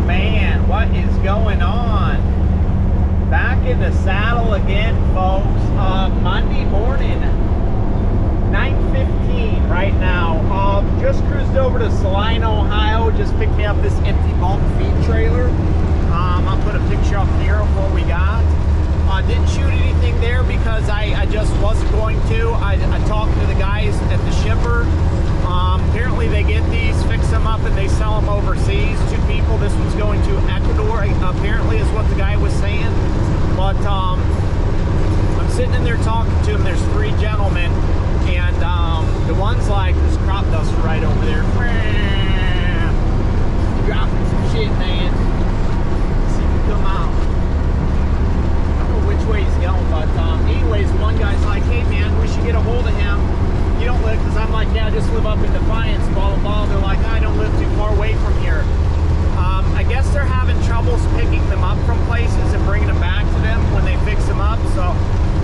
man, what is going on? Back in the saddle again, folks. Monday morning, 9:15 right now. Just cruised over to Saline, Ohio. Just picked me up this empty bulk feed trailer. I'll put a picture up here of what we got. Didn't shoot anything there because I just wasn't going to. I talked to the guys at the shipper. Apparently they get these, fix them up, and they sell them overseas. 2 people. This one's going to Ecuador, apparently, is what the guy was saying. But I'm sitting in there talking to him. There's 3 gentlemen, and the one's like, this crop duster right over there. Dropping some shit, man. See if he come out. I don't know which way he's going, but anyways, one guy's like, hey man, we should get a hold of him. You don't live, because I'm like, yeah, I just live up in Defiance, blah, blah, blah. They're like, I don't live too far away from here. I guess they're having troubles picking them up from places and bringing them back to them when they fix them up. So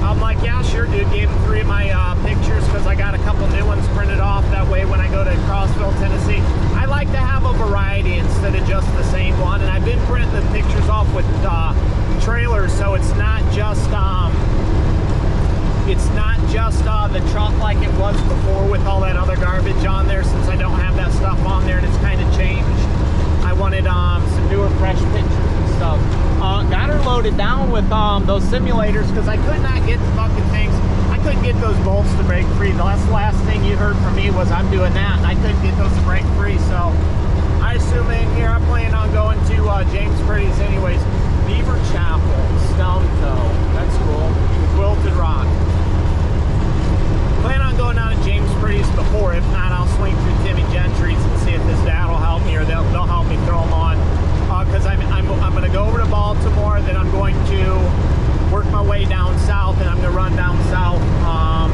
I'm like, yeah, sure, dude. Gave him 3 of my pictures because I got a couple new ones printed off. That way when I go to Crossville, Tennessee, I like to have a variety instead of just the same one. And I've been printing the pictures off with trailers, so it's not just the truck like it was before with all that other garbage on there, since I don't have that stuff on there and it's kind of changed. I wanted some newer fresh pictures and stuff. Got her loaded down with those simulators because I could not get the fucking things. I couldn't get those bolts to break free. That's the last thing you heard from me was I'm doing that, and I couldn't get those to break free. So I assume in here I plan on going to James Pretty's anyways. Beaver Chapel, Stone Toe. That's cool. Quilted Rock. Plan on going down to James Pretty's before. If not, I'll swing through Timmy Gentry's and see if his dad will help me, or they'll help me throw them on. Because I'm going to go over to Baltimore, then I'm going to work my way down south, and I'm going to run down south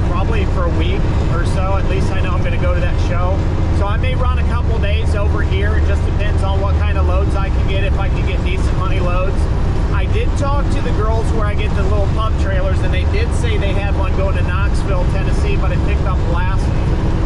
probably for a week or so. At least I know I'm going to go to that show. So I may run a couple days over here. It just depends on what kind of loads I can get, if I can get decent money loads. I did talk to the girls where I get the little pump trailers, and they did say they had one going to Knoxville, Tennessee, but it picked up last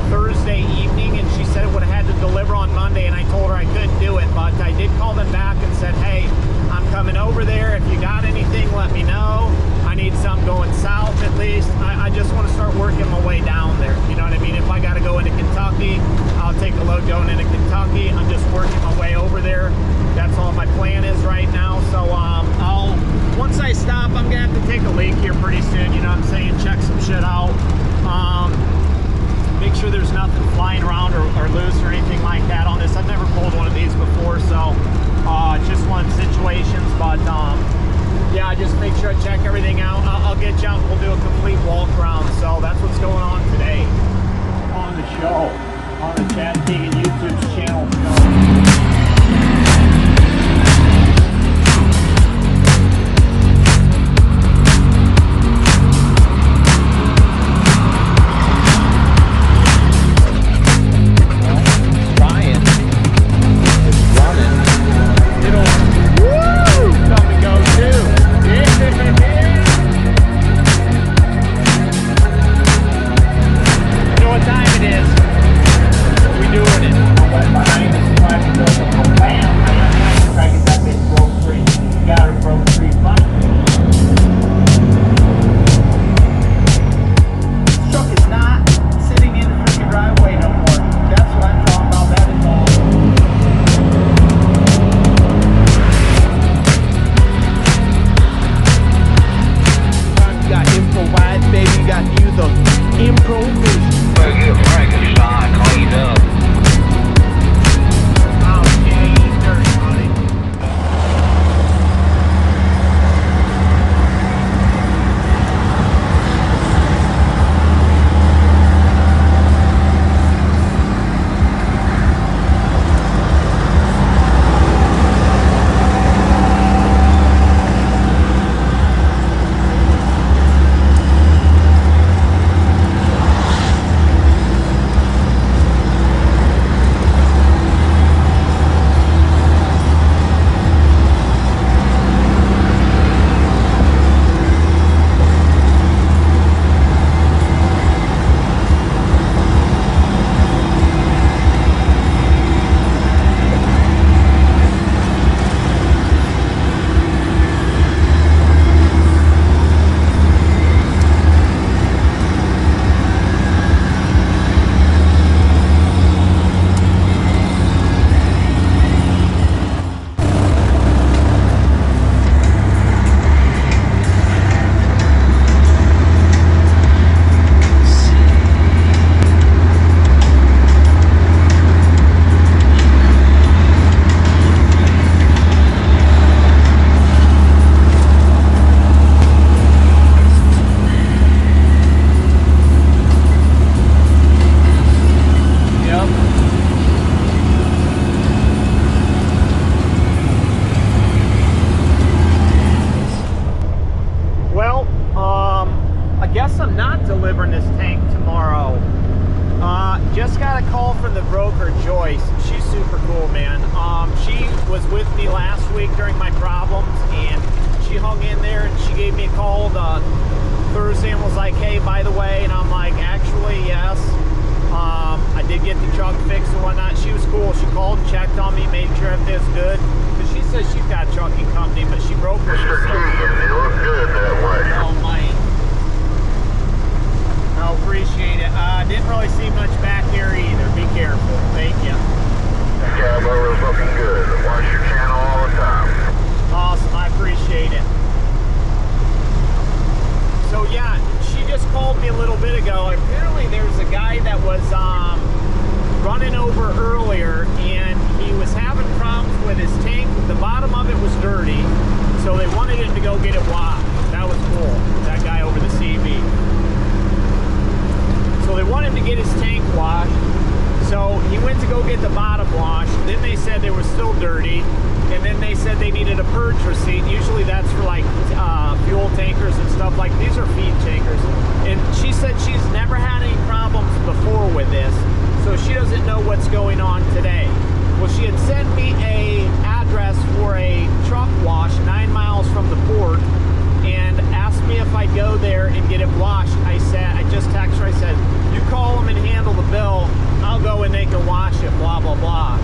Thursday evening, and she said it would have had to deliver on Monday, and I told her I couldn't do it. But I did call them back and said, hey, I'm coming over there. If you got anything, let me know. I need something going south at least. I just want to start working my way down there. You know what I mean? If I got to go into Kentucky, I'll take a load going into Kentucky. I'm just working my way over there. That's all my plan is right now. So once I stop, I'm gonna have to take a leak here pretty soon. You know what I'm saying? Check some shit out. Make sure there's nothing flying around or loose or anything like that on this. I've never pulled one of these before, so it's just one of the situations. But yeah, just make sure I check everything out. I'll get you out and we'll do a complete walk around. So that's what's going on today on the show, on the Chad Keegan YouTube channel. super cool, man. She was with me last week during my problems, and she hung in there, and she gave me a call Thursday and was like, hey, by the way, and I'm like, actually, yes. I did get the truck fixed and whatnot. She was cool. She called and checked on me, made sure everything's good. Because she says she's got a trucking company, but she broke her. Mr. Keegan, you look good that way. Oh, mate. I appreciate it. Didn't really see much back there either. Be careful. Thank you. Cabover's looking good. Watch your channel all the time. Awesome. I appreciate it. So, yeah, she just called me a little bit ago. Apparently, there's a guy that was running over earlier, and he was having problems with his tank. The bottom of it was dirty, so they wanted him to go get it washed. That was cool. That guy over the CV. So they wanted him to get his tank washed. So he went to go get the bottom washed. Then they said they were still dirty. And then they said they needed a purge receipt. Usually that's for like fuel tankers and stuff like these are feed tankers. And she said she's never had any problems before with this. So she doesn't know what's going on today. Well, she had sent me a address for a truck wash 9 miles from the port and asked me if I'd go there and get it washed. I just texted her, I said, you call them and handle the bill. I'll go and they can wash it, blah, blah, blah.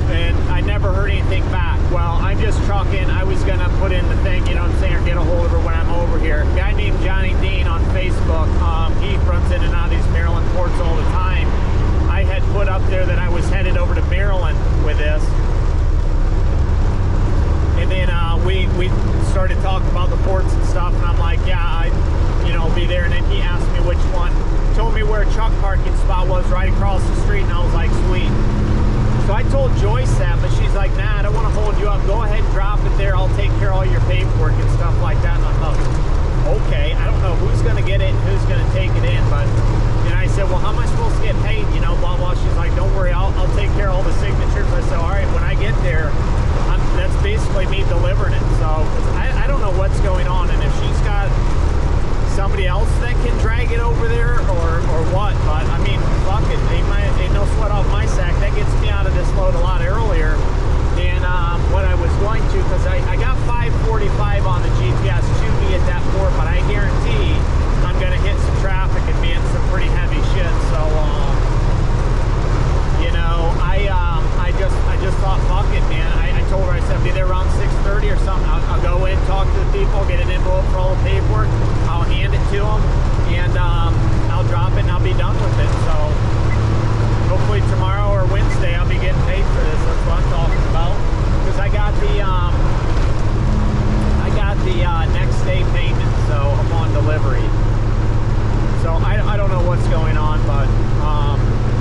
And I never heard anything back. Well, I'm just trucking. I was going to put in the thing, you know what I'm saying, or get a hold of her when I'm over here. A guy named Johnny Dean on Facebook, he runs in and out of these Maryland ports all the time. I had put up there that I was headed over to Maryland with this. And then we started talking about the ports and stuff, and I'm like, yeah, I'll be there. And then he asked me which one. Told me where a truck parking spot was right across the street, and I was like, sweet. So I told Joyce that, but she's like, nah, I don't want to hold you up. Go ahead and drop it there. I'll take care of all your paperwork and stuff like that. And I'm like, okay, I don't know who's going to get it and who's going to take it in. But, and I said, well, how am I supposed to get paid? You know, blah, blah. She's like, don't worry, I'll take care of all the signatures. I said, all right, when I get there, that's basically me delivering it. So I don't know what's going on. And if she's got somebody else that can drag it over there or what, but I mean, fuck it, ain't no sweat off my sack. That gets me out of this load a lot earlier than what I was going to, because I got 5:45 on the GPS to me at that port, but I guarantee I'm going to hit some traffic and be in some pretty heavy shit. So you know, I just thought, fuck it, man. I told her, I said, I'll be there around 6:30 or something. I'll go in, talk to the people, get an envelope for all the paperwork. I'll hand it to them, and I'll drop it, and I'll be done with it. So hopefully tomorrow or Wednesday I'll be getting paid for this. That's what I'm talking about. Because I got the next day payment, so upon delivery. So I don't know what's going on, but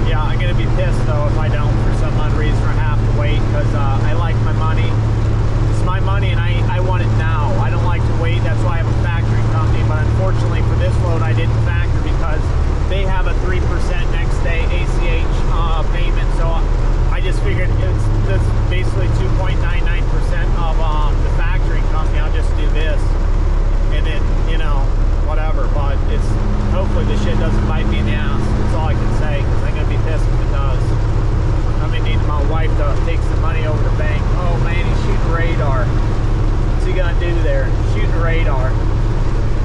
yeah, I'm gonna be pissed though if I don't for some odd reason or have to wait, because I like my money. It's my money and I want it now. I don't like to wait. That's why I have a factoring company, but unfortunately for this load I didn't factor because they have a 3% next day ACH payment. So I just figured it's basically 2.99% of the factoring company. I'll just do this and then, you know, whatever. But it's hopefully this shit doesn't bite me in the ass. That's all I can say, because I'm gonna be pissed if it does. I'm gonna need my wife to take some money over the bank. Oh man, he's shooting radar. What's he gonna do there? Shooting radar.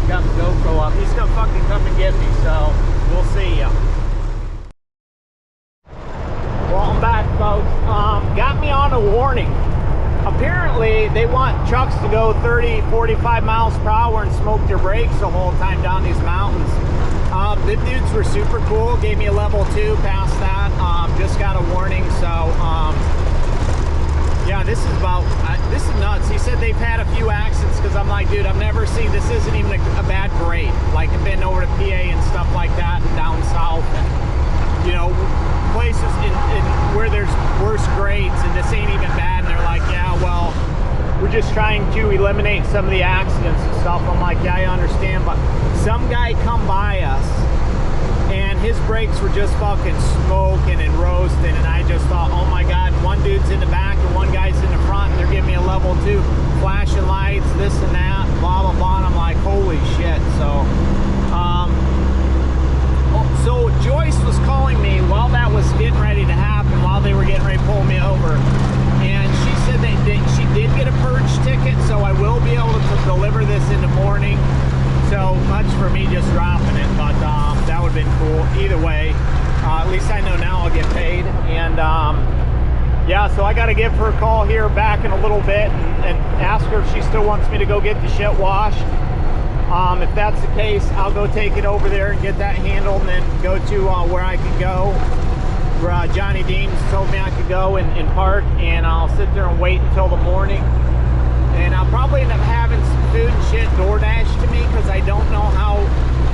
Got the GoPro up. He's gonna fucking come and get me, so we'll see ya. Well, I'm back, folks. Got me on a warning. Apparently, they want trucks to go 30, 45 miles per hour and smoke their brakes the whole time down these mountains. The dudes were super cool. Gave me a level 2 past that. Just got a warning, so yeah, this is nuts. He said they've had a few accidents, because I'm like, dude, I've never seen, this isn't even a bad grade. Like, I've been over to PA and stuff like that, and down south, and, you know, places in where there's worse grades, and this ain't even bad. And they're like, yeah, well, we're just trying to eliminate some of the accidents and stuff. I'm like, yeah, I understand, but some guy come by us, and his brakes were just fucking smoking and roasting, and I just thought, oh my god, one dude's in the back and one guy's in the front, and they're giving me a level 2, flashing lights, this and that, blah blah blah, and I'm like, holy shit. So Joyce was calling me while that was getting ready to happen, while they were getting ready to pull Yeah, so I got to give her a call here back in a little bit and ask her if she still wants me to go get the shit washed. If that's the case, I'll go take it over there and get that handled, and then go to where I can go, where Johnny Dean's told me I could go and park, and I'll sit there and wait until the morning. And I'll probably end up having some food and shit DoorDash to me, because I don't know how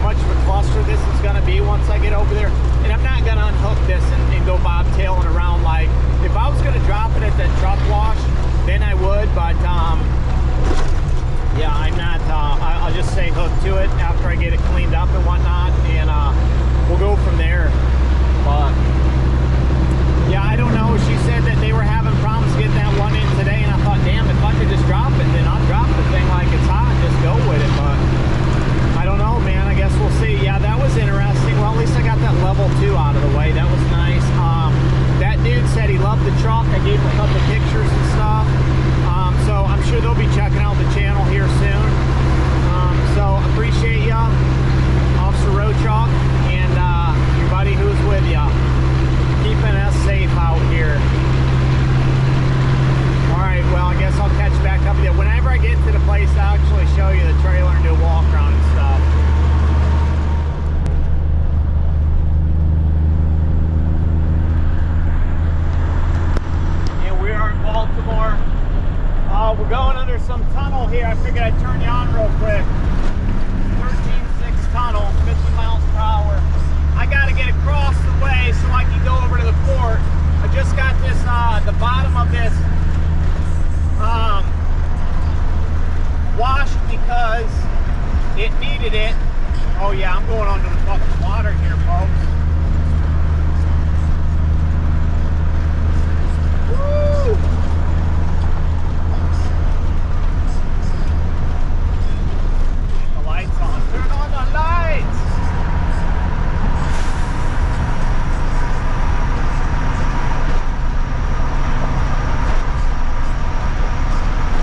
much of a cluster this is going to be once I get over there. And I'm not going to unhook this and go bobtailing around. Like, if I was going to drop it at the truck wash, then I would, but yeah, I'm not. I'll just say hook to it after I get it cleaned up and whatnot, and we'll go from there. But yeah, I don't know. She said that they were having problems getting that one in today, and I thought, damn, if I could just drop it, then I'll drop the thing like it's hot and just go with it. But I don't know, man. I guess we'll see. Yeah, that was interesting. Well, at least I got that level 2 out of the way. That was nice. That dude said he loved the truck. I gave him a couple pictures and stuff. So I'm sure they'll be checking out the channel here soon. So appreciate ya, Officer Roachok, and your buddy who's with ya, keeping us safe out here. All right, well, I guess I'll catch back up with you whenever I get to the place to actually show you the trailer and do a walk around and stuff. And we are in Baltimore. We're going under some tunnel here. I figured I'd turn you on real quick. 13.6 tunnel, 50 miles per hour. I got to get across the way so I can go over to the port. I just got this, the bottom of this washed because it needed it. Oh yeah, I'm going under the fucking water here, folks. Woo! Turn on the lights!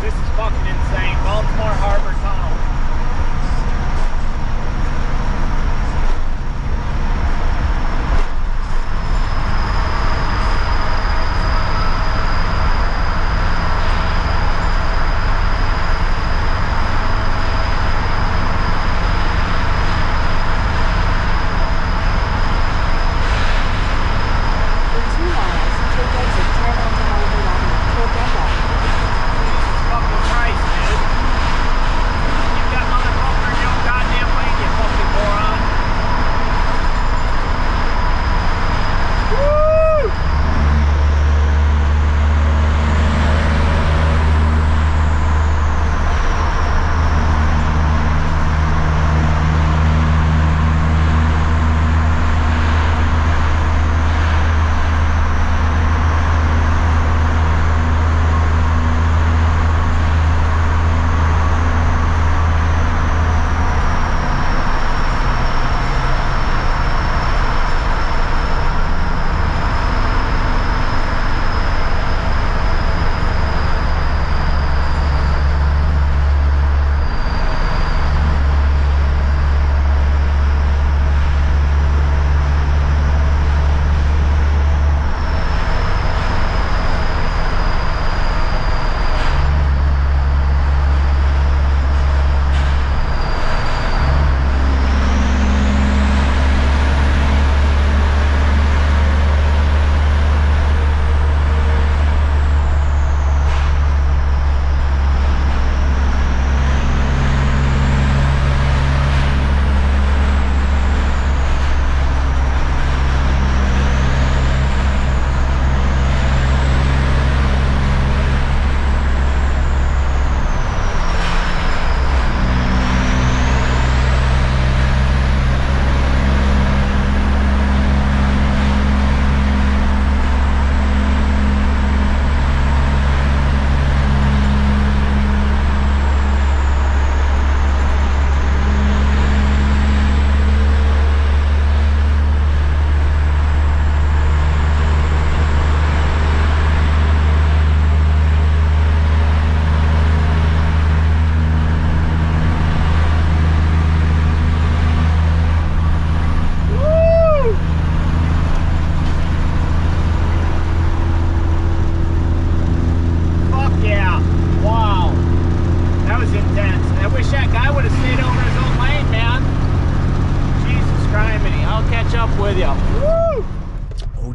This is fucking insane. Baltimore Harbor Tunnel.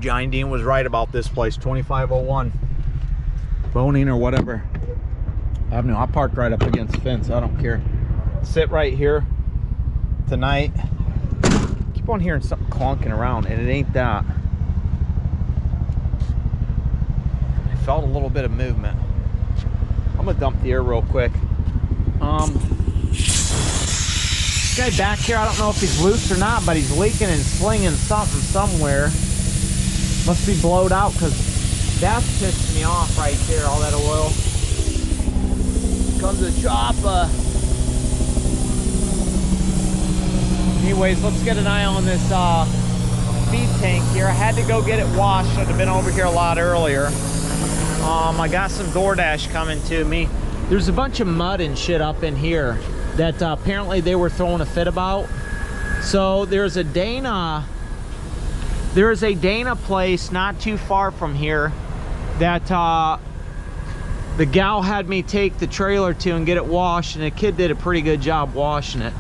Johnny Dean was right about this place, 2501 Boning or whatever Avenue. I parked right up against the fence. I don't care. Sit right here tonight. Keep on hearing something clonking around, and it ain't that. I felt a little bit of movement. I'm gonna dump the air real quick. This guy back here, I don't know if he's loose or not, but he's leaking and slinging something somewhere. Must be blowed out, because that's pissing me off right there, all that oil. Comes a chopper. Anyways, let's get an eye on this feed tank here. I had to go get it washed. Should have been over here a lot earlier. I got some DoorDash coming to me. There's a bunch of mud and shit up in here that apparently they were throwing a fit about. So there's a Dana place not too far from here that the gal had me take the trailer to and get it washed, and the kid did a pretty good job washing it.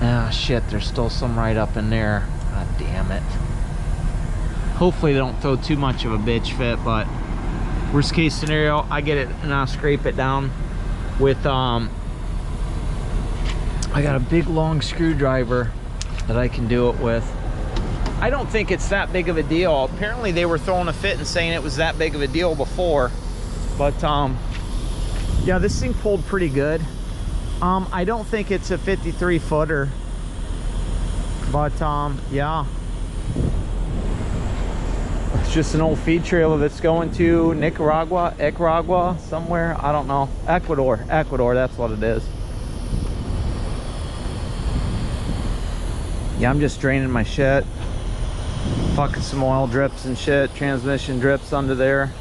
Ah, shit, there's still some right up in there. God damn it. Hopefully they don't throw too much of a bitch fit, but worst case scenario, I get it and I'll scrape it down with I got a big long screwdriver that I can do it with. I don't think it's that big of a deal. Apparently they were throwing a fit and saying it was that big of a deal before, but yeah, this thing pulled pretty good. I don't think it's a 53 footer, but yeah, it's just an old feed trailer that's going to Nicaragua somewhere. I don't know. Ecuador, that's what it is. Yeah, I'm just draining my shit. Fucking some oil drips and shit. Transmission drips under there.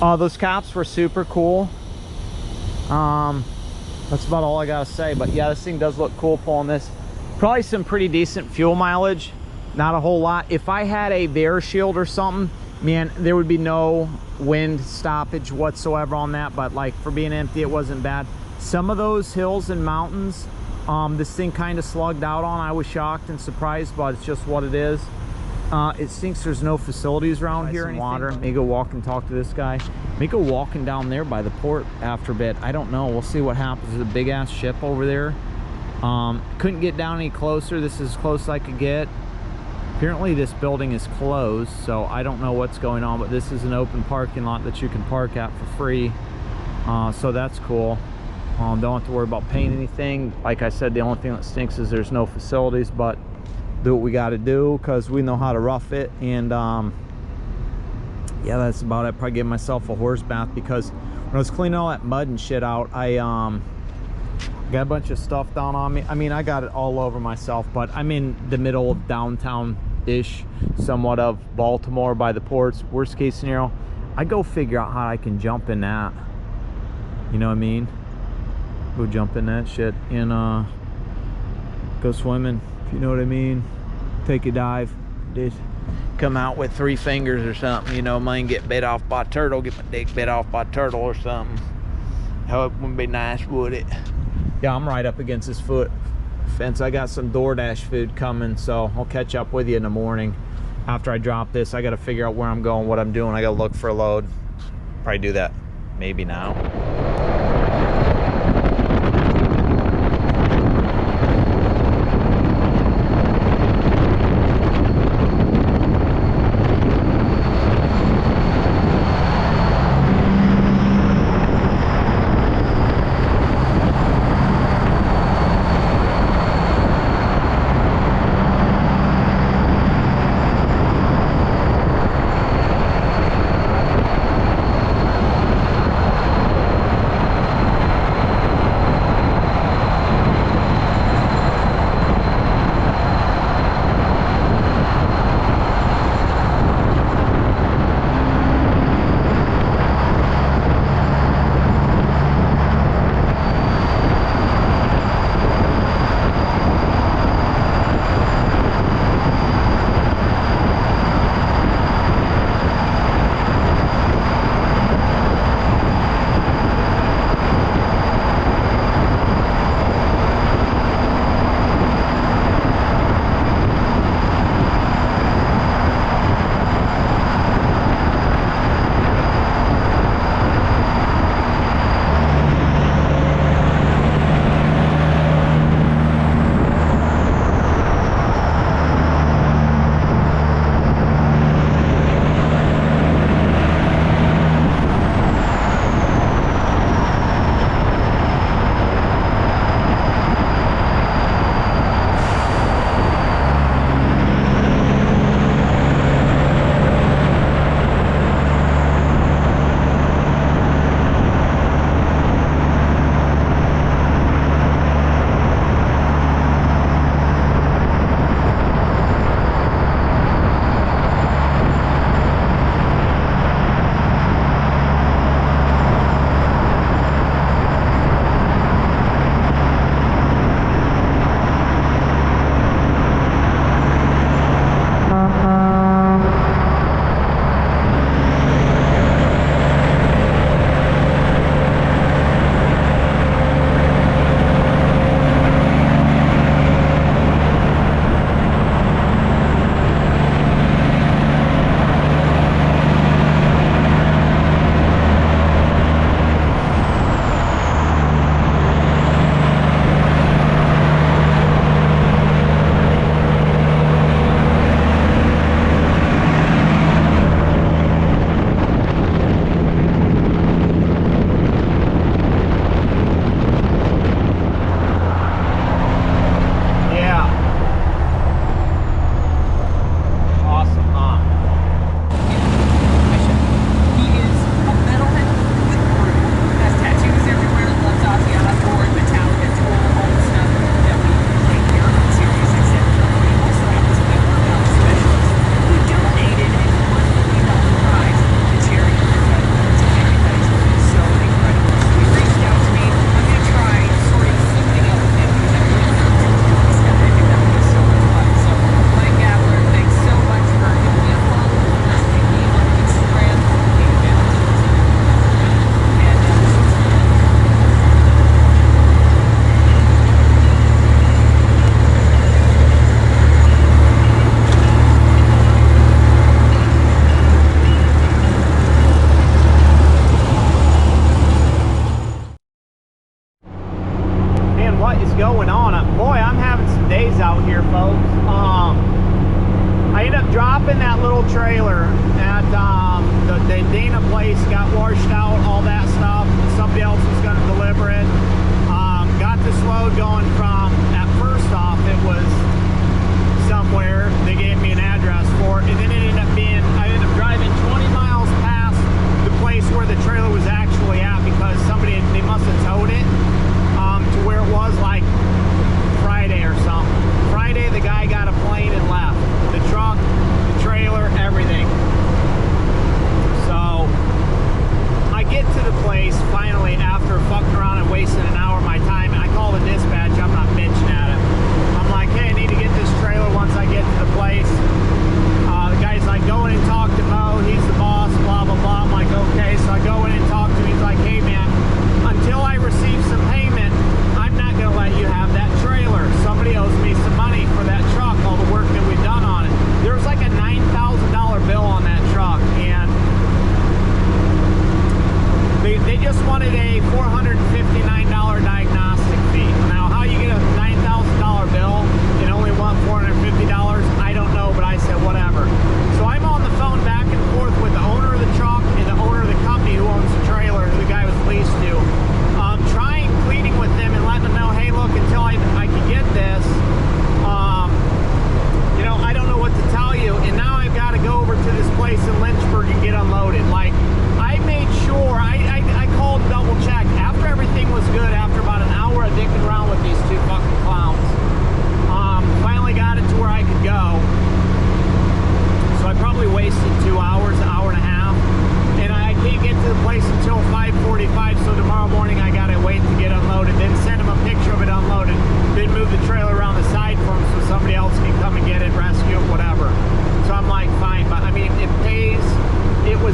Those cops were super cool. That's about all I gotta say. But yeah, this thing does look cool pulling this. Probably some pretty decent fuel mileage. Not a whole lot. If I had a Bear Shield or something, man, there would be no wind stoppage whatsoever on that. But like for being empty, it wasn't bad. Some of those hills and mountains, this thing kind of slugged out on. I was shocked and surprised, but it's just what it is. It stinks there's no facilities around here. Some water. May go walk and talk to this guy. May go walking down there by the port after a bit. I don't know. We'll see what happens. There's a big ass ship over there. Couldn't get down any closer. This is as close as I could get. Apparently this building is closed, so I don't know what's going on, but this is an open parking lot that you can park at for free. So that's cool. Don't have to worry about paying anything. Like I said, the only thing that stinks is there's no facilities, but do what we got to do because we know how to rough it. And yeah, that's about it. Probably give myself a horse bath, because when I was cleaning all that mud and shit out, I got a bunch of stuff down on me. I mean, I got it all over myself, but I'm in the middle of downtown-ish somewhat of Baltimore by the ports. Worst case scenario, I go figure out how I can jump in that. You know what I mean? Go jump in that shit and go swimming, if you know what I mean. Take a dive. Just come out with 3 fingers or something, you know. Mine get bit off by a turtle, get my dick bit off by a turtle or something. Hell, it wouldn't be nice, would it? Yeah, I'm right up against this fence. I got some DoorDash food coming, so I'll catch up with you in the morning. After I drop this, I got to figure out where I'm going, what I'm doing. I got to look for a load. Probably do that maybe now.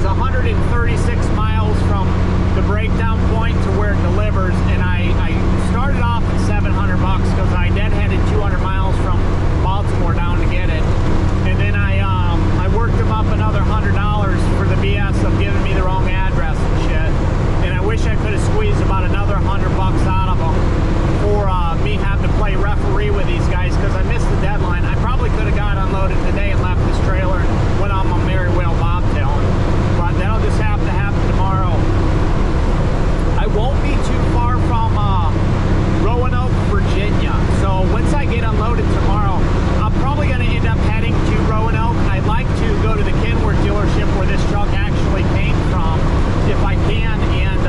136 miles from the breakdown point to where it delivers, and I started off at 700 bucks because I deadheaded 200 miles from Baltimore down to get it, and then I worked them up another $100 for the BS of giving me the wrong address and shit, and I wish I could have squeezed about another $100 bucks out of them for me having to play referee with these guys because I missed the deadline. I probably could have got unloaded today and left this trailer and went on my merry whale bobtailing, but that'll just have to happen tomorrow. I won't be too far from Roanoke, Virginia, so once I get unloaded tomorrow, I'm probably going to end up heading to Roanoke. I'd like to go to the Kenworth dealership where this truck actually came from, if I can, and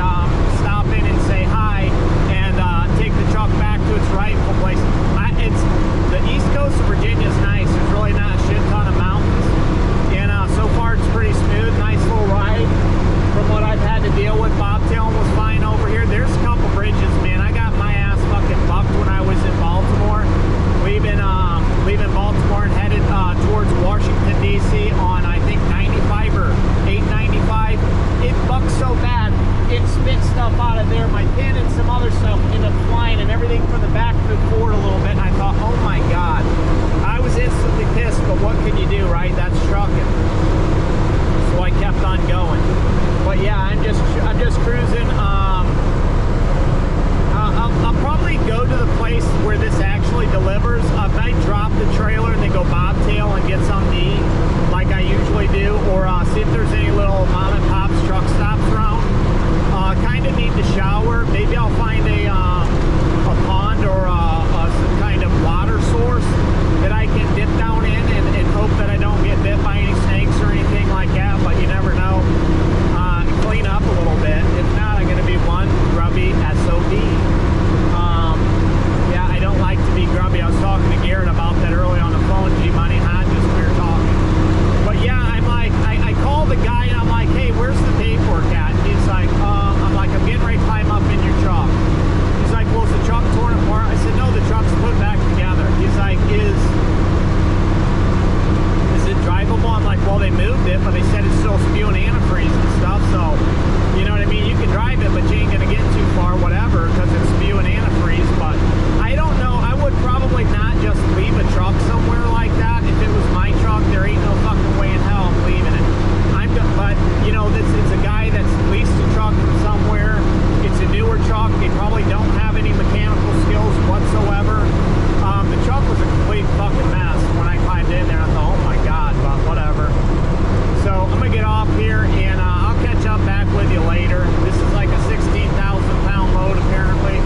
stop in and say hi and take the truck back to its rightful place. It's the east coast of Virginia is nice. There's really not a shit ton of mountains, and so far it's pretty smooth. Nice little ride from what I've had to deal with. Bobtailing was fine over here. There's a couple bridges, man. I got my ass fucking bucked when I was in Baltimore, leaving Baltimore and headed towards Washington D.C. on I think 95 or 895. It bucked so bad it spit stuff out of there. My pin and some other stuff ended up flying, and everything from the back moved forward a little bit, and I thought, oh my god. I was instantly pissed, but what can you do, right? That's trucking. So I kept on going. But yeah, I'm just cruising. I'll probably go to the place where this actually delivers. I might drop the trailer and then go bobtail and get something to eat like I usually do, or see if there's any little mom and pop's truck stops around. Kind of need to shower. Maybe I'll find a pond or some kind of water source that I can dip down in and hope that I don't get bit by any snakes or anything like that, but you never know. Clean up a little bit. If not, I'm going to be one grubby SOB. Yeah, I don't like to be grubby. I was talking to Garrett about that early on the phone, G-Money Hodges, we were talking. But yeah, I'm like, I call the guy and I'm like, hey, where's the paperwork at? And he's like, I'm getting ready to climb up in your truck. He's like, well, is the truck torn apart? I said, no, the truck's put back together. He's like, is it drivable? I'm like, well, they moved it, but they said it's still spewing antifreeze and stuff, so, you know what I mean? You can drive it, but you ain't gonna get too far, whatever, because it's spewing antifreeze. But I don't know, I would probably not just leave a truck somewhere like that. If it was my truck, there ain't no fucking way in hell I'm leaving it. But, you know, it's a guy that's leased a truck from somewhere. It's a newer truck. They probably don't have any mechanical skills whatsoever. The truck was a complete fucking mess when I climbed in there. I thought, oh my god, but whatever. So I'm gonna get off here and I'll catch up back with you later. This is like a 16,000 pound load apparently,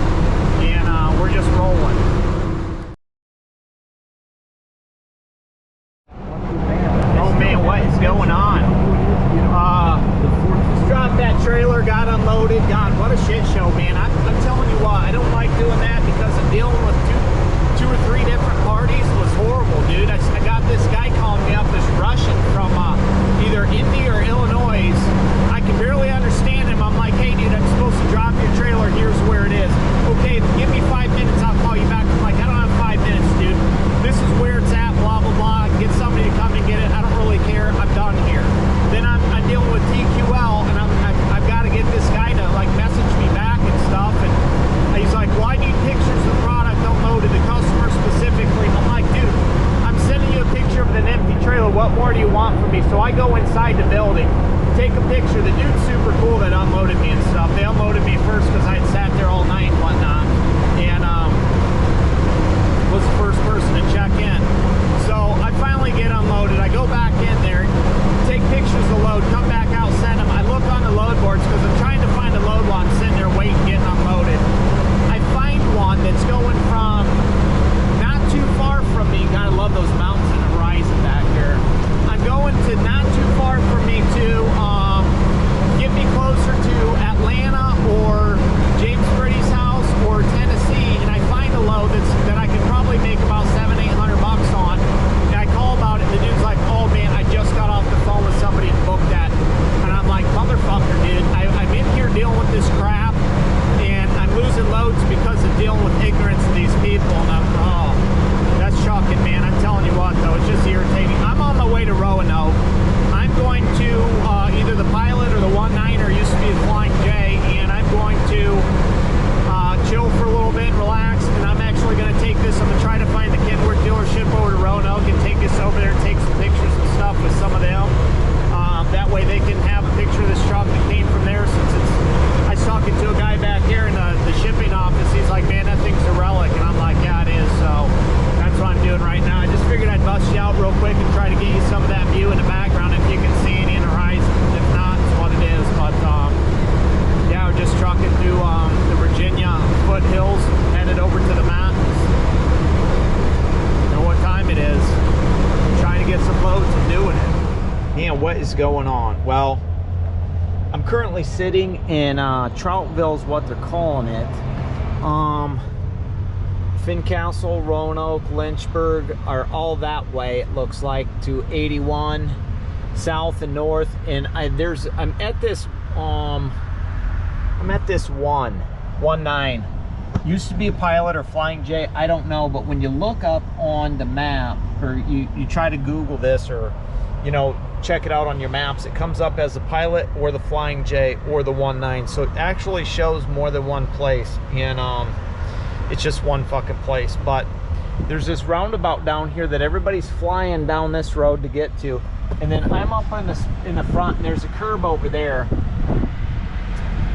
and we're just rolling. Oh man, what is going on? Just dropped that trailer, got unloaded. God, what a shit show, man. I'm telling you what, I don't like doing that because I'm dealing with two or three different parties. It was horrible, dude. I got this guy calling me up, this Russian from either India or Illinois. I can barely understand him. I'm like, hey, dude, I'm supposed to drop your trailer. Here's where it is. Okay, give me 5 minutes. I'll call you back. I'm like, I don't have 5 minutes, dude. This is where it's at, blah, blah, blah. Get somebody to come and get it. I don't really care. I'm done here. Then I'm dealing with TQL, and I've got to get this guy to, like, message me back and stuff. And he's like, well, I need pictures of the product unloaded, the customer specifically. I'm like, dude, I'm sending you a picture of an empty trailer. What more do you want from me? So I go inside the building, take a picture. The dude's super cool that unloaded me and stuff. They unloaded me first because I had sat there all night and whatnot, and was the first person to check in. So I finally get unloaded. I go back in there, take pictures of the load, come back out, send them. I look on the load boards because I'm trying to find a load while I'm sitting there waiting, getting unloaded. I find one that's going from not too far from me. Gotta love those mountains and the horizon back here. I'm going to not too far from me to get me closer to Atlanta or James Brady's house or Tennessee, and I find a load that I can probably make about $700-800 on. And I call about it, and the dude's like, oh man, I just got off the phone with somebody and booked that. And I'm like, mother what is going on? Well, I'm currently sitting in Troutville is what they're calling it. Fincastle, Roanoke, Lynchburg are all that way, it looks like, to 81 south and north. And I'm at this 19. Used to be a Pilot or Flying J, I don't know, but when you look up on the map, or you try to Google this, or you know, check it out on your maps, it comes up as the Pilot or the Flying J or the 19. So it actually shows more than one place, and it's just one fucking place. But there's this roundabout down here that everybody's flying down this road to get to, and then I'm up in the front, and there's a curb over there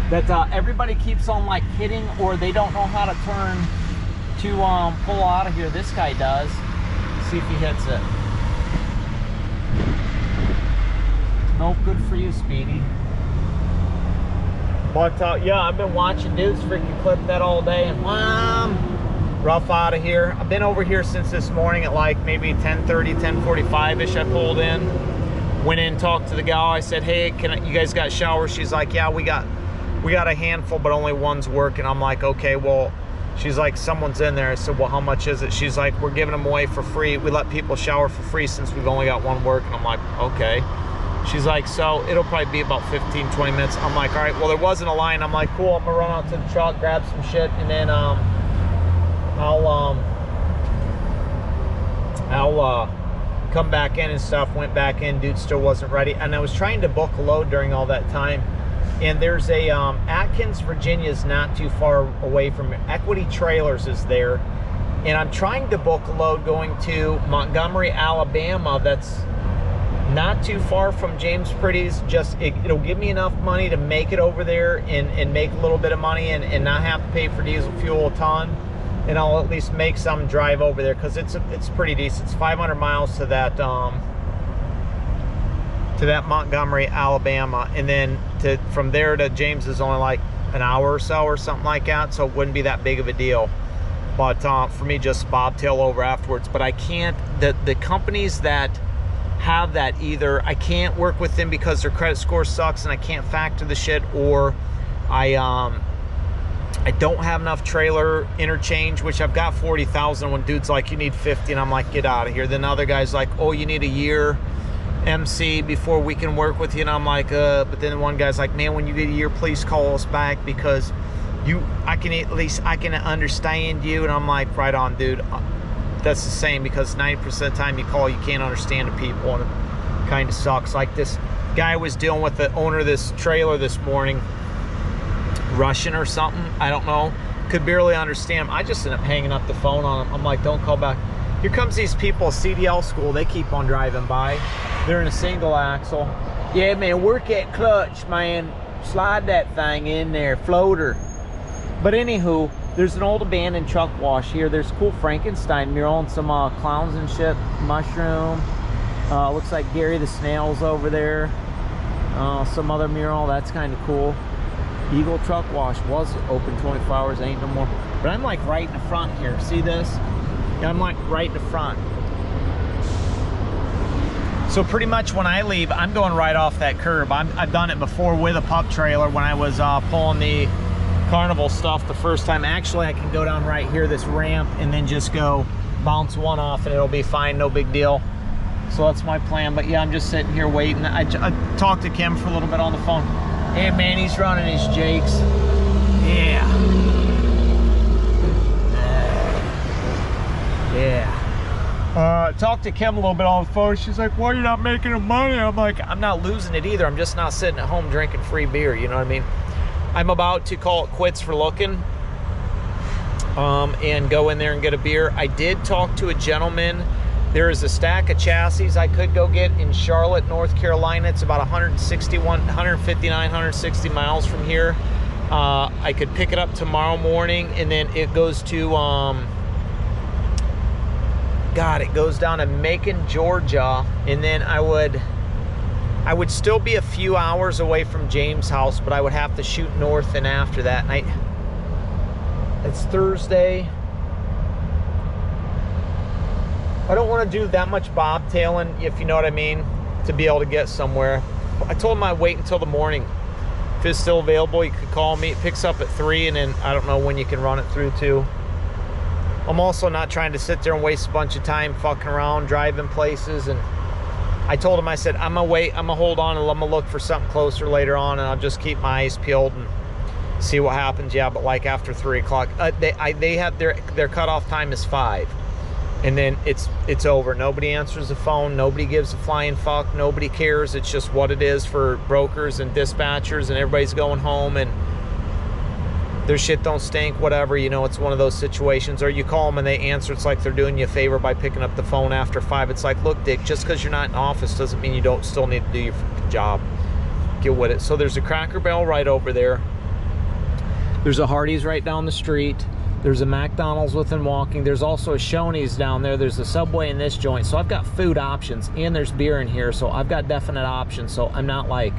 that everybody keeps on like hitting, or they don't know how to turn to pull out of here. This guy does. See if he hits it. Nope, good for you, Speedy. But yeah, I've been watching dudes freaking clip that all day, and rough out of here. I've been over here since this morning at like maybe 10:30, 10:45-ish. I pulled in, went in, talked to the gal. I said, hey, you guys got showers? She's like, yeah, we got a handful, but only one's working. I'm like, okay, well, she's like, someone's in there. I said, well, how much is it? She's like, we're giving them away for free. We let people shower for free since we've only got one working. I'm like, okay. She's like, so it'll probably be about 15, 20 minutes. I'm like, all right, well, there wasn't a line. I'm like, cool, I'm gonna run out to the truck, grab some shit, and then I'll come back in and stuff. Went back in, dude still wasn't ready. And I was trying to book a load during all that time. And there's a Atkins, Virginia is not too far away from here. Equity Trailers is there, and I'm trying to book a load going to Montgomery, Alabama. That's not too far from James Pretty's. Just it'll give me enough money to make it over there and make a little bit of money and not have to pay for diesel fuel a ton, and I'll at least make some drive over there, because it's pretty decent. It's 500 miles to that Montgomery, Alabama, and then from there to James is only like an hour or so or something like that, so it wouldn't be that big of a deal. But for me, just bobtail over afterwards. But I can't, the companies that have that, either I can't work with them because their credit score sucks and I can't factor the shit, or I don't have enough trailer interchange, which I've got 40,000. When dude's like, you need 50, and I'm like, get out of here. Then the other guy's like, oh, you need a year MC before we can work with you, and I'm like, but then one guy's like, man, when you get a year, please call us back, because I can understand you. And I'm like, right on, dude. That's the same, because 90% of the time you call, you can't understand the people, and it kind of sucks. Like this guy was dealing with the owner of this trailer this morning, Russian or something, I don't know, could barely understand him. I just ended up hanging up the phone on him. I'm like, don't call back. Here comes these people, CDL school, they keep on driving by. They're in a single axle. Yeah, man, work that clutch, man. Slide that thing in there, floater. But anywho, there's an old abandoned truck wash here. There's a cool Frankenstein mural and some clowns and shit, mushroom. Looks like Gary the Snail's over there. Some other mural, that's kind of cool. Eagle Truck Wash was open 24 hours, ain't no more. But I'm like right in the front here, see this? Yeah, I'm like right in the front. So pretty much when I leave, I'm going right off that curb. I've done it before with a pup trailer when I was pulling the carnival stuff the first time. Actually, I can go down right here, this ramp, and then just go bounce one off, and it'll be fine, no big deal. So that's my plan. But yeah, I'm just sitting here waiting. I talked to Kim for a little bit on the phone. Hey man, he's running his Jakes. Yeah. Yeah. Talked to Kim a little bit on the phone. She's like, well, you're not making the money. I'm like, I'm not losing it either. I'm just not sitting at home drinking free beer, you know what I mean? I'm about to call it quits for looking and go in there and get a beer. I did talk to a gentleman. There is a stack of chassis I could go get in Charlotte, North Carolina. It's about 159, 160 miles from here. I could pick it up tomorrow morning, and then it goes to, it goes down to Macon, Georgia, and then I would still be a few hours away from James' house, but I would have to shoot north and after that. And it's Thursday. I don't want to do that much bobtailing, if you know what I mean, to be able to get somewhere. I told him I'd wait until the morning. If it's still available, you could call me. It picks up at 3, and then I don't know when you can run it through to. I'm also not trying to sit there and waste a bunch of time fucking around, driving places. And I told him, I said, I'm gonna wait, I'm gonna hold on, and I'm gonna look for something closer later on, and I'll just keep my eyes peeled and see what happens. Yeah, but like after 3 o'clock, they have their cutoff time is 5. And then it's over. Nobody answers the phone. Nobody gives a flying fuck. Nobody cares. It's just what it is for brokers and dispatchers, and everybody's going home, and their shit don't stink, whatever. You know, it's one of those situations. Or you call them and they answer. It's like they're doing you a favor by picking up the phone after 5. It's like, look, Dick, just because you're not in office doesn't mean you don't still need to do your job. Get with it. So there's a Cracker Barrel right over there. There's a Hardee's right down the street. There's a McDonald's within walking. There's also a Shoney's down there. There's a Subway in this joint. So I've got food options, and there's beer in here. So I've got definite options. So I'm not like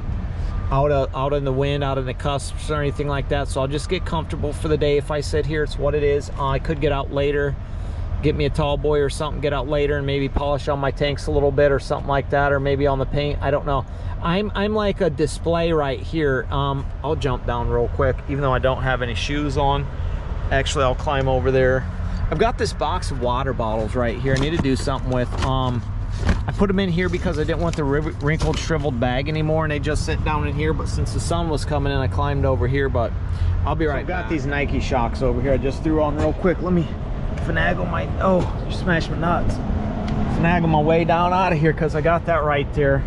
out in the wind, out in the cusps or anything like that. So I'll just get comfortable for the day. If I sit here, it's what it is. I could get out later, get me a tall boy or something, get out later and maybe polish on my tanks a little bit or something like that, or maybe on the paint. I don't know. I'm like a display right here. I'll jump down real quick, even though I don't have any shoes on. Actually, I'll climb over there. I've got this box of water bottles right here. I need to do something with. I put them in here because I didn't want the wrinkled, shriveled bag anymore, and they just sit down in here. But since the sun was coming in, I climbed over here. But I'll be right back. I've got these Nike Shocks over here. I just threw on real quick. Let me finagle my. Oh, you smashed my nuts. Finagle my way down out of here because I got that right there.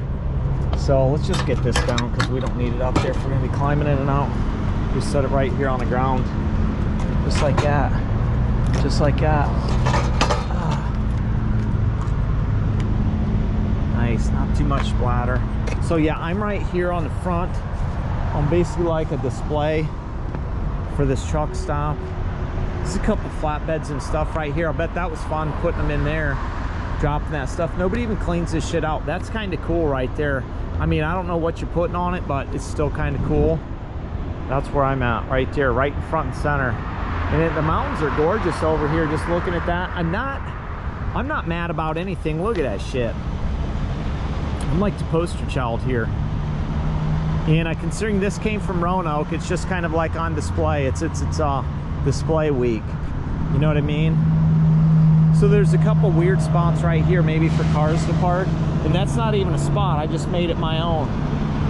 So let's just get this down because we don't need it up there if we're gonna be climbing in and out. Just set it right here on the ground. Just like that. Just like that. Nice, not too much splatter. So yeah, I'm right here on the front. I'm basically like a display for this truck stop. There's a couple flatbeds and stuff right here. I bet that was fun putting them in there, dropping that stuff. Nobody even cleans this shit out. That's kind of cool right there. I mean, I don't know what you're putting on it, but it's still kind of cool. That's where I'm at, right there, right in front and center. And then the mountains are gorgeous over here, just looking at that. I'm not mad about anything. Look at that shit. I'm like the poster child here. And considering this came from Roanoke, it's just kind of like on display. It's display week. You know what I mean? So there's a couple weird spots right here, maybe for cars to park. And that's not even a spot. I just made it my own.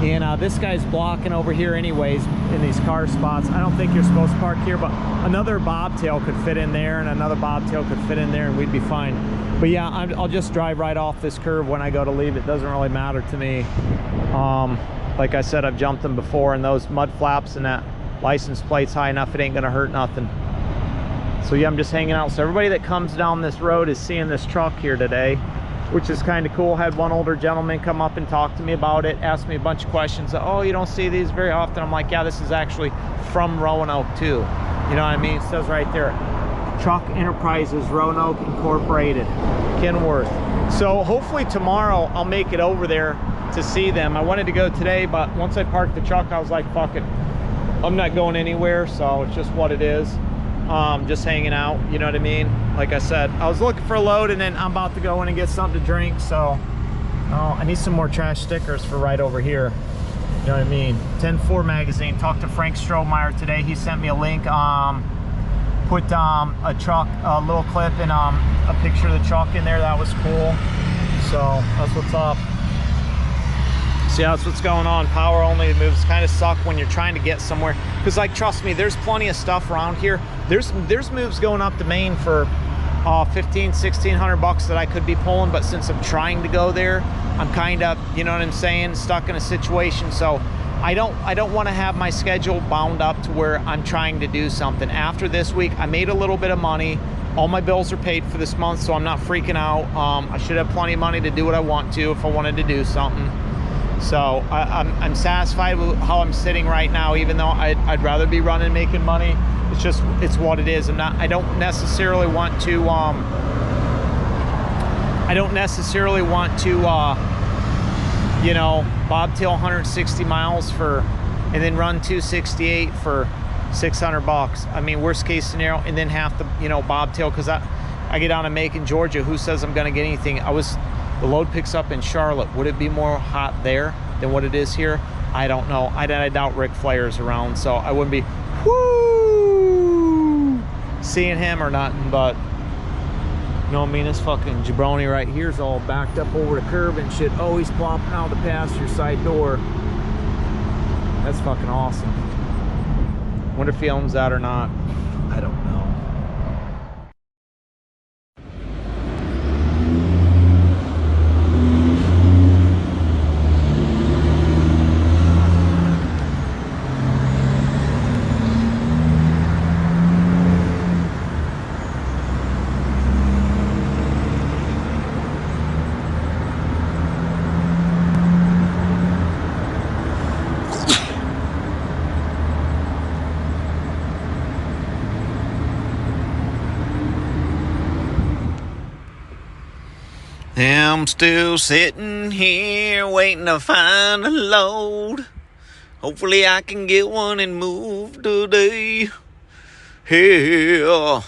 And this guy's blocking over here anyways in these car spots. I don't think you're supposed to park here, but another bobtail could fit in there, and another bobtail could fit in there, and we'd be fine. But yeah, I'll just drive right off this curve when I go to leave. It doesn't really matter to me. Like I said, I've jumped them before, and those mud flaps and that license plate's high enough, it ain't gonna hurt nothing. So yeah, I'm just hanging out. So everybody that comes down this road is seeing this truck here today, which is kind of cool. Had one older gentleman come up and talk to me about it, asked me a bunch of questions. Oh, you don't see these very often. I'm like, yeah, this is actually from Roanoke too. You know what I mean? It says right there, Truck Enterprises Roanoke Incorporated, Kenworth. So hopefully tomorrow I'll make it over there to see them. I wanted to go today, but once I parked the truck, I was like, fuck it, I'm not going anywhere. So it's just what it is. Just hanging out, you know what I mean? Like I said, I was looking for a load, and then I'm about to go in and get something to drink. So I need some more trash stickers for right over here. You know what I mean? 10-4 magazine. Talked to Frank Strohmeyer today. He sent me a link. Put a truck, a little clip, and a picture of the truck in there. That was cool. So that's what's up. See, that's what's going on. Power only moves kind of suck when you're trying to get somewhere, because like, trust me, there's plenty of stuff around here. There's moves going up to Maine for $1,500-1,600 bucks that I could be pulling, but since I'm trying to go there, I'm kind of, you know what I'm saying, stuck in a situation. So I don't want to have my schedule bound up to where I'm trying to do something. After this week, I made a little bit of money. All my bills are paid for this month, so I'm not freaking out. I should have plenty of money to do what I want to if I wanted to do something. So I'm satisfied with how I'm sitting right now, even though I'd rather be running, making money. It's what it is. I don't necessarily want to you know, bobtail 160 miles and then run 268 for 600 bucks. I mean, worst case scenario, and then have to, you know, bobtail, because I get down to Macon, Georgia. Who says I'm gonna get anything? I was The load picks up in Charlotte. Would it be more hot there than what it is here? I don't know. I doubt Ric Flair's around, so I wouldn't be woo seeing him or nothing, but you know what I mean? This fucking jabroni right here is all backed up over the curb and shit, always plopping out the passenger side door. That's fucking awesome. Wonder if he owns that or not. I don't know. I'm still sitting here waiting to find a load. Hopefully I can get one and move today. Yeah.